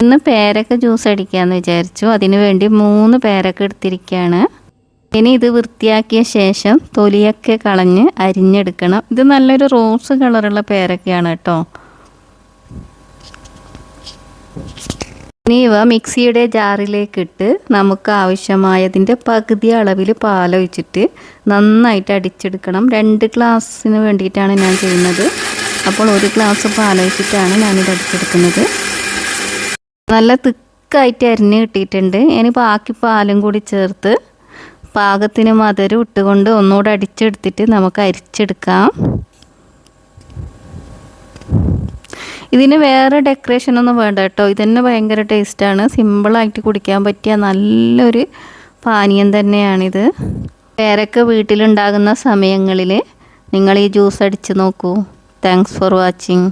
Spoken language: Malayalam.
ഇന്ന് പേരക്ക ജ്യൂസ് അടിക്കാമെന്ന് വിചാരിച്ചു. അതിന് വേണ്ടി 3 പേരക്ക എടുത്തിരിക്കുകയാണ്. ഇനി ഇത് വൃത്തിയാക്കിയ ശേഷം തൊലിയൊക്കെ കളഞ്ഞ് അരിഞ്ഞെടുക്കണം. ഇത് നല്ലൊരു റോസ് കളറുള്ള പേരക്കയാണ് കേട്ടോ. ഇനി ഇവ മിക്സിയുടെ ജാറിലേക്ക് ഇട്ട് നമുക്ക് ആവശ്യമായതിൻ്റെ പകുതി അളവിൽ പാലൊഴിച്ചിട്ട് നന്നായിട്ട് അടിച്ചെടുക്കണം. 2 ഗ്ലാസ്സിന് വേണ്ടിയിട്ടാണ് ഞാൻ ചെയ്യുന്നത്. അപ്പോൾ 1 ഗ്ലാസ് പാലൊഴിച്ചിട്ടാണ് ഞാനിത് അടിച്ചെടുക്കുന്നത്. നല്ല തിക്കായിട്ട് അരിഞ്ഞ് കിട്ടിയിട്ടുണ്ട്. ഇനി ബാക്കി പാലും കൂടി ചേർത്ത് പാകത്തിന് മധുരം ഇട്ടുകൊണ്ട് ഒന്നുകൂടെ അടിച്ചെടുത്തിട്ട് നമുക്ക് അരിച്ചെടുക്കാം. ഇതിന് വേറെ ഡെക്കറേഷനൊന്നും വേണ്ട കേട്ടോ. ഇതന്നെ ഭയങ്കര ടേസ്റ്റാണ്. സിമ്പിളായിട്ട് കുടിക്കാൻ പറ്റിയ നല്ലൊരു പാനീയം തന്നെയാണിത്. പേരക്ക വീട്ടിലുണ്ടാകുന്ന സമയങ്ങളിൽ നിങ്ങൾ ഈ ജ്യൂസ് അടിച്ച് നോക്കൂ. Thanks for watching.